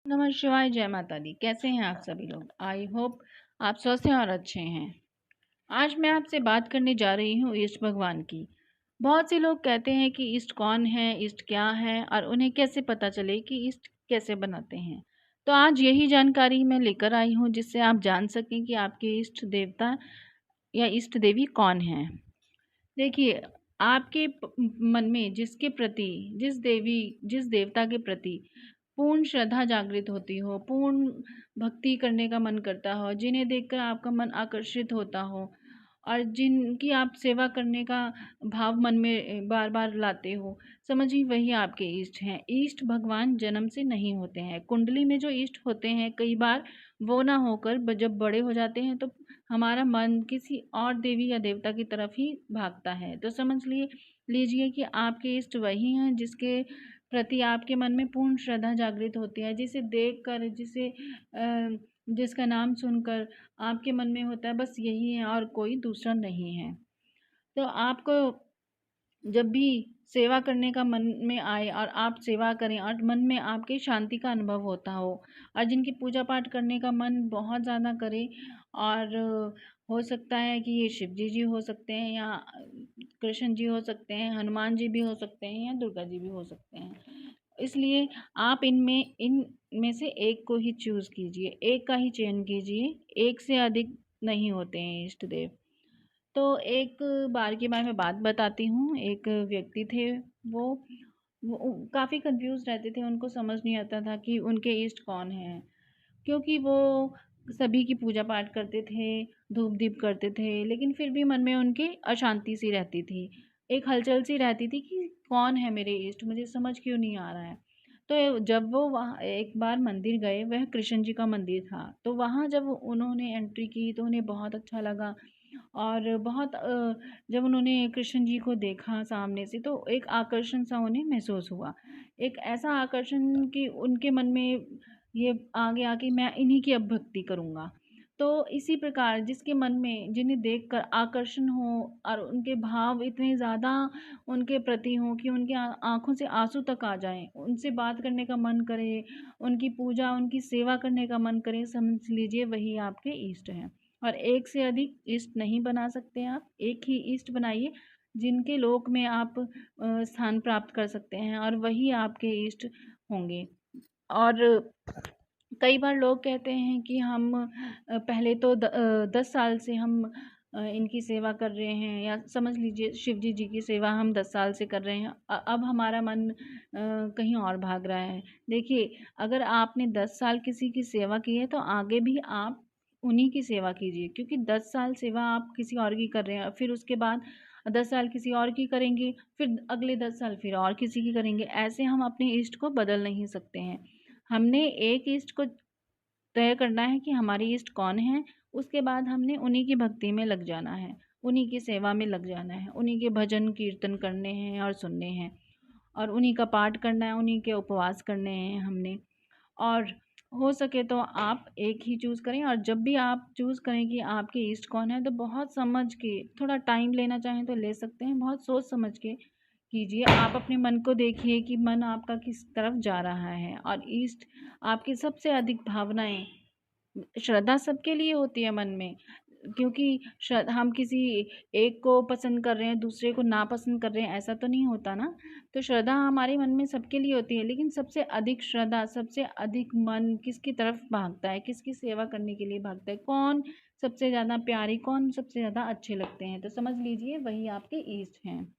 नमः शिवाय, जय माता दी। कैसे हैं आप सभी लोग? आई होप आप स्वस्थ हैं और अच्छे हैं। आज मैं आपसे बात करने जा रही हूँ इष्ट भगवान की। बहुत से लोग कहते हैं कि इष्ट कौन है, इष्ट क्या है और उन्हें कैसे पता चले कि इष्ट कैसे बनाते हैं। तो आज यही जानकारी मैं लेकर आई हूँ जिससे आप जान सकें कि आपके इष्ट देवता या इष्ट देवी कौन है। देखिए, आपके मन में जिसके प्रति, जिस देवता के प्रति पूर्ण श्रद्धा जागृत होती हो, पूर्ण भक्ति करने का मन करता हो, जिन्हें देखकर आपका मन आकर्षित होता हो और जिनकी आप सेवा करने का भाव मन में बार बार लाते हो, समझिए वही आपके इष्ट हैं। इष्ट भगवान जन्म से नहीं होते हैं। कुंडली में जो इष्ट होते हैं कई बार वो ना होकर जब बड़े हो जाते हैं तो हमारा मन किसी और देवी या देवता की तरफ ही भागता है। तो समझ लीजिए कि आपके इष्ट वही हैं जिसके प्रति आपके मन में पूर्ण श्रद्धा जागृत होती है, जिसे देखकर, जिसका नाम सुनकर आपके मन में होता है बस यही है और कोई दूसरा नहीं है। तो आपको जब भी सेवा करने का मन में आए और आप सेवा करें और मन में आपके शांति का अनुभव होता हो और जिनकी पूजा पाठ करने का मन बहुत ज़्यादा करे, और हो सकता है कि ये शिव जी हो सकते हैं या कृष्ण जी हो सकते हैं, हनुमान जी भी हो सकते हैं या दुर्गा जी भी हो सकते हैं। इसलिए आप इन में से एक को ही चूज़ कीजिए, एक का ही चयन कीजिए। एक से अधिक नहीं होते हैं इष्ट देव। तो एक बार की मैं बात बताती हूँ। एक व्यक्ति थे, वो वो काफ़ी कंफ्यूज रहते थे, उनको समझ नहीं आता था कि उनके इष्ट कौन हैं, क्योंकि वो सभी की पूजा पाठ करते थे, धूप दीप करते थे, लेकिन फिर भी मन में उनके अशांति सी रहती थी, एक हलचल सी रहती थी कि कौन है मेरे इष्ट, मुझे समझ क्यों नहीं आ रहा है। तो जब वो वहाँ एक बार मंदिर गए, वह कृष्ण जी का मंदिर था, तो वहाँ जब उन्होंने एंट्री की तो उन्हें बहुत अच्छा लगा। और बहुत जब उन्होंने कृष्ण जी को देखा सामने से तो एक आकर्षण सा उन्हें महसूस हुआ। एक ऐसा आकर्षण कि उनके मन में ये आ गया कि मैं इन्हीं की अब भक्ति करूँगा। तो इसी प्रकार जिसके मन में, जिन्हें देखकर आकर्षण हो और उनके भाव इतने ज़्यादा उनके प्रति हों कि उनकी आँखों से आँसू तक आ जाएँ, उनसे बात करने का मन करे, उनकी पूजा, उनकी सेवा करने का मन करे, समझ लीजिए वही आपके इष्ट हैं। और एक से अधिक इष्ट नहीं बना सकते आप, एक ही इष्ट बनाइए जिनके लोक में आप स्थान प्राप्त कर सकते हैं और वही आपके इष्ट होंगे। और कई बार लोग कहते हैं कि हम पहले तो 10 साल से हम इनकी सेवा कर रहे हैं, या समझ लीजिए शिव जी की सेवा हम 10 साल से कर रहे हैं, अब हमारा मन कहीं और भाग रहा है। देखिए, अगर आपने 10 साल किसी की सेवा की है तो आगे भी आप उन्हीं की सेवा कीजिए, क्योंकि 10 साल सेवा आप किसी और की कर रहे हैं, फिर उसके बाद 10 साल किसी और की करेंगे, फिर अगले 10 साल फिर और किसी की करेंगे। ऐसे हम अपने इष्ट को बदल नहीं सकते हैं। हमने एक इष्ट को तय करना है कि हमारी इष्ट कौन है, उसके बाद हमने उन्हीं की भक्ति में लग जाना है, उन्हीं की सेवा में लग जाना है, उन्हीं के भजन कीर्तन करने हैं और सुनने हैं, और उन्हीं का पाठ करना है, उन्हीं के उपवास करने हैं हमने। और हो सके तो आप एक ही चूज़ करें, और जब भी आप चूज़ करें कि आपके इष्ट कौन है तो बहुत समझ के, थोड़ा टाइम लेना चाहें तो ले सकते हैं, बहुत सोच समझ के कीजिए। आप अपने मन को देखिए कि मन आपका किस तरफ जा रहा है, और इष्ट आपकी सबसे अधिक भावनाएं, श्रद्धा सबके लिए होती है मन में, क्योंकि हम किसी एक को पसंद कर रहे हैं, दूसरे को नापसंद कर रहे हैं, ऐसा तो नहीं होता ना। तो श्रद्धा हमारे मन में सबके लिए होती है, लेकिन सबसे अधिक श्रद्धा, सबसे अधिक मन किसकी तरफ भागता है, किसकी सेवा करने के लिए भागता है, कौन सबसे ज़्यादा प्यारी, कौन सबसे ज़्यादा अच्छे लगते हैं, तो समझ लीजिए वही आपके इष्ट हैं।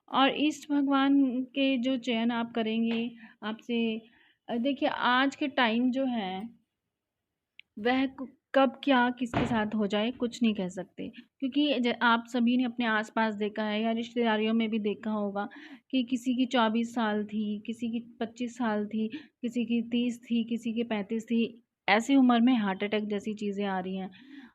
और इष्ट भगवान के जो चयन आप करेंगे, आपसे देखिए आज के टाइम जो है वह कब क्या किसके साथ हो जाए कुछ नहीं कह सकते, क्योंकि आप सभी ने अपने आसपास देखा है या रिश्तेदारियों में भी देखा होगा कि किसी की 24 साल थी, किसी की 25 साल थी, किसी की 30 थी, किसी की 35 थी। ऐसी उम्र में हार्ट अटैक जैसी चीज़ें आ रही हैं।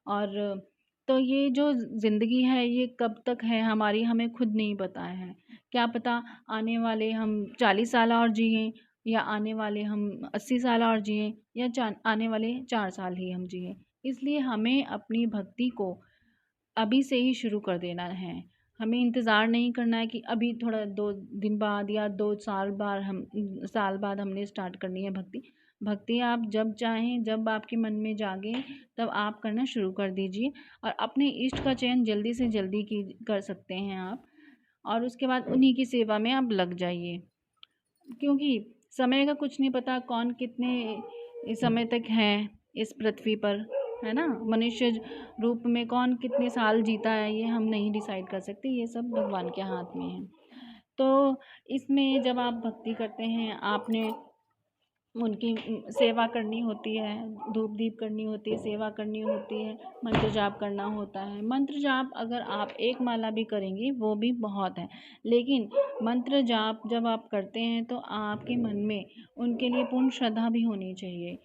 और तो ये जो ज़िंदगी है ये कब तक है हमारी, हमें खुद नहीं पता है। क्या पता आने वाले हम 40 साल और जिएं, या आने वाले हम 80 साल और जिएं, या आने वाले 4 साल ही हम जिएं। इसलिए हमें अपनी भक्ति को अभी से ही शुरू कर देना है। हमें इंतज़ार नहीं करना है कि अभी थोड़ा 2 दिन बाद या 2 साल बाद हमने स्टार्ट करनी है भक्ति। भक्ति आप जब चाहें, जब आपके मन में जागे तब आप करना शुरू कर दीजिए और अपने इष्ट का चयन जल्दी से जल्दी की कर सकते हैं आप। और उसके बाद उन्हीं की सेवा में आप लग जाइए, क्योंकि समय का कुछ नहीं पता, कौन कितने समय तक है इस पृथ्वी पर, है ना। मनुष्य रूप में कौन कितने साल जीता है ये हम नहीं डिसाइड कर सकते, ये सब भगवान के हाथ में है। तो इसमें जब आप भक्ति करते हैं, आपने उनकी सेवा करनी होती है, धूप दीप करनी होती है, सेवा करनी होती है, मंत्र जाप करना होता है। मंत्र जाप अगर आप एक माला भी करेंगे वो भी बहुत है, लेकिन मंत्र जाप जब आप करते हैं तो आपके मन में उनके लिए पूर्ण श्रद्धा भी होनी चाहिए।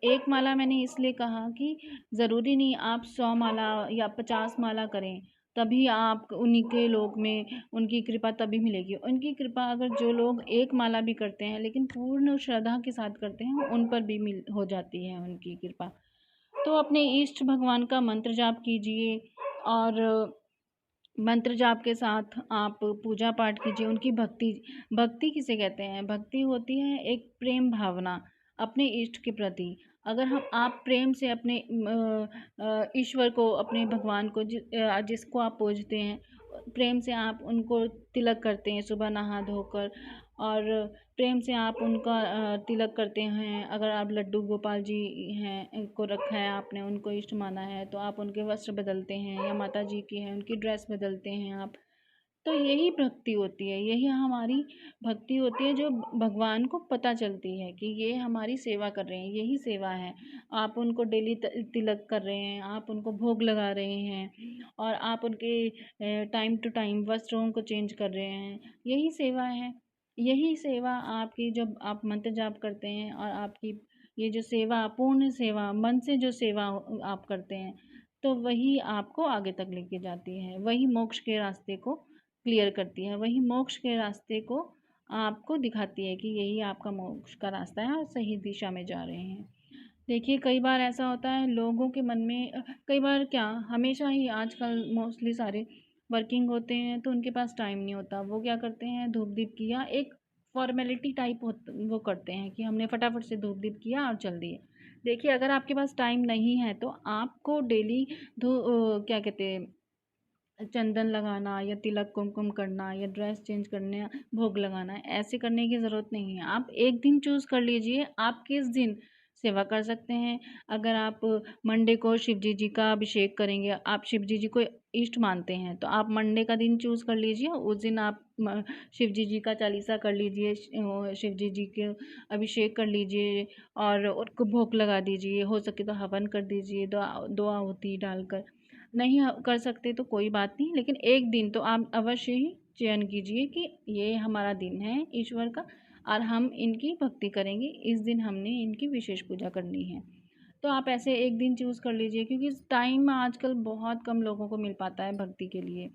एक माला मैंने इसलिए कहा कि ज़रूरी नहीं आप 100 माला या 50 माला करें तभी आप उन्हीं के लोक में उनकी कृपा तभी मिलेगी। उनकी कृपा अगर जो लोग एक माला भी करते हैं लेकिन पूर्ण श्रद्धा के साथ करते हैं उन पर भी मिल हो जाती है उनकी कृपा। तो अपने इष्ट भगवान का मंत्र जाप कीजिए और मंत्र जाप के साथ आप पूजा पाठ कीजिए, उनकी भक्ति। भक्ति किसे कहते हैं? भक्ति होती है एक प्रेम भावना अपने इष्ट के प्रति। अगर हम आप प्रेम से अपने ईश्वर को, अपने भगवान को जिसको आप पूजते हैं, प्रेम से आप उनको तिलक करते हैं सुबह नहा धोकर, और प्रेम से आप उनका तिलक करते हैं। अगर आप लड्डू गोपाल जी हैं को रखा है आपने, उनको इष्ट माना है, तो आप उनके वस्त्र बदलते हैं, या माता जी की हैं उनकी ड्रेस बदलते हैं आप। तो यही भक्ति होती है, यही हमारी भक्ति होती है, जो भगवान को पता चलती है कि ये हमारी सेवा कर रहे हैं, यही सेवा है। आप उनको डेली तिलक कर रहे हैं, आप उनको भोग लगा रहे हैं, और आप उनके टाइम टू टाइम वस्त्रों को चेंज कर रहे हैं, यही सेवा है। यही सेवा आपकी, जब आप मंत्र जाप करते हैं और आपकी ये जो सेवा, पूर्ण सेवा, मन से जो सेवा आप करते हैं, तो वही आपको आगे तक लेके जाती है, वही मोक्ष के रास्ते को क्लियर करती है, वही मोक्ष के रास्ते को आपको दिखाती है कि यही आपका मोक्ष का रास्ता है और सही दिशा में जा रहे हैं। देखिए कई बार ऐसा होता है लोगों के मन में, कई बार क्या, हमेशा ही, आजकल मोस्टली सारे वर्किंग होते हैं तो उनके पास टाइम नहीं होता। वो क्या करते हैं, धूप दीप किया, एक फॉर्मेलिटी टाइप वो करते हैं कि हमने फटाफट से धूप दीप किया और चल दिए। देखिए अगर आपके पास टाइम नहीं है तो आपको डेली क्या कहते हैं, चंदन लगाना या तिलक कुमकुम करना या ड्रेस चेंज करने, भोग लगाना, ऐसे करने की ज़रूरत नहीं है। आप एक दिन चूज़ कर लीजिए आप किस दिन सेवा कर सकते हैं। अगर आप मंडे को शिव जी का अभिषेक करेंगे, आप शिव जी को इष्ट मानते हैं, तो आप मंडे का दिन चूज़ कर लीजिए। उस दिन आप शिव जी का चालीसा कर लीजिए, शिव जी के अभिषेक कर लीजिए और उनको भोग लगा दीजिए। हो सके तो हवन कर दीजिए, दुआ होती डालकर। नहीं कर सकते तो कोई बात नहीं, लेकिन एक दिन तो आप अवश्य ही चयन कीजिए कि ये हमारा दिन है ईश्वर का और हम इनकी भक्ति करेंगे, इस दिन हमने इनकी विशेष पूजा करनी है। तो आप ऐसे एक दिन चूज़ कर लीजिए, क्योंकि टाइम आजकल बहुत कम लोगों को मिल पाता है भक्ति के लिए।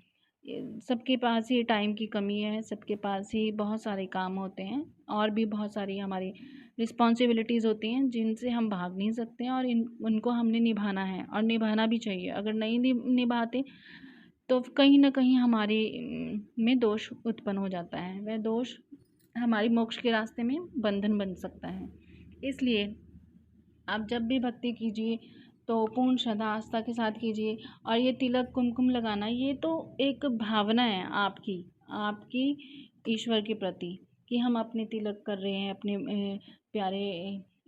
सबके पास ही टाइम की कमी है, सबके पास ही बहुत सारे काम होते हैं और भी बहुत सारी हमारी रिस्पॉन्सिबिलिटीज़ होती हैं जिनसे हम भाग नहीं सकते हैं, और उनको हमने निभाना है और निभाना भी चाहिए। अगर नहीं निभाते तो कहीं ना कहीं हमारी में दोष उत्पन्न हो जाता है, वह दोष हमारी मोक्ष के रास्ते में बंधन बन सकता है। इसलिए आप जब भी भक्ति कीजिए तो पूर्ण श्रद्धा आस्था के साथ कीजिए। और ये तिलक कुमकुम लगाना, ये तो एक भावना है आपकी, आपकी ईश्वर के प्रति, कि हम अपने तिलक कर रहे हैं अपने प्यारे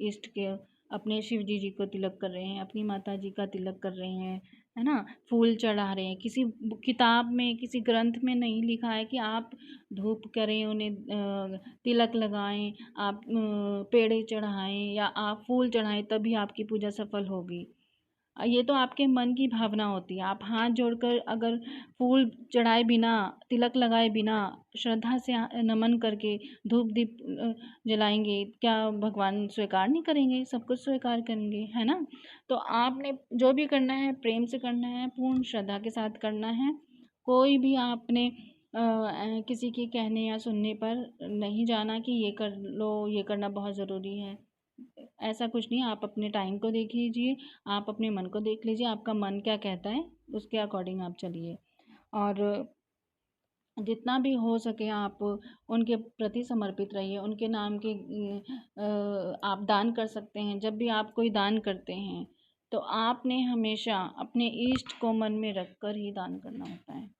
इष्ट के, अपने शिव जी को तिलक कर रहे हैं, अपनी माता जी का तिलक कर रहे हैं, है ना। फूल चढ़ा रहे हैं। किसी किताब में, किसी ग्रंथ में नहीं लिखा है कि आप धूप करें, उन्हें तिलक लगाएं, आप पेड़े चढ़ाएं या आप फूल चढ़ाएं, तभी आपकी पूजा सफल होगी। ये तो आपके मन की भावना होती है। आप हाथ जोड़कर अगर फूल चढ़ाए बिना, तिलक लगाए बिना, श्रद्धा से नमन करके धूप दीप जलाएंगे, क्या भगवान स्वीकार नहीं करेंगे? सब कुछ स्वीकार करेंगे, है ना। तो आपने जो भी करना है प्रेम से करना है, पूर्ण श्रद्धा के साथ करना है। कोई भी आपने किसी के कहने या सुनने पर नहीं जाना कि ये कर लो, ये करना बहुत ज़रूरी है। ऐसा कुछ नहीं, आप अपने टाइम को देख लीजिए, आप अपने मन को देख लीजिए, आपका मन क्या कहता है उसके अकॉर्डिंग आप चलिए। और जितना भी हो सके आप उनके प्रति समर्पित रहिए। उनके नाम के आप दान कर सकते हैं। जब भी आप कोई दान करते हैं तो आपने हमेशा अपने इष्ट को मन में रख कर ही दान करना होता है।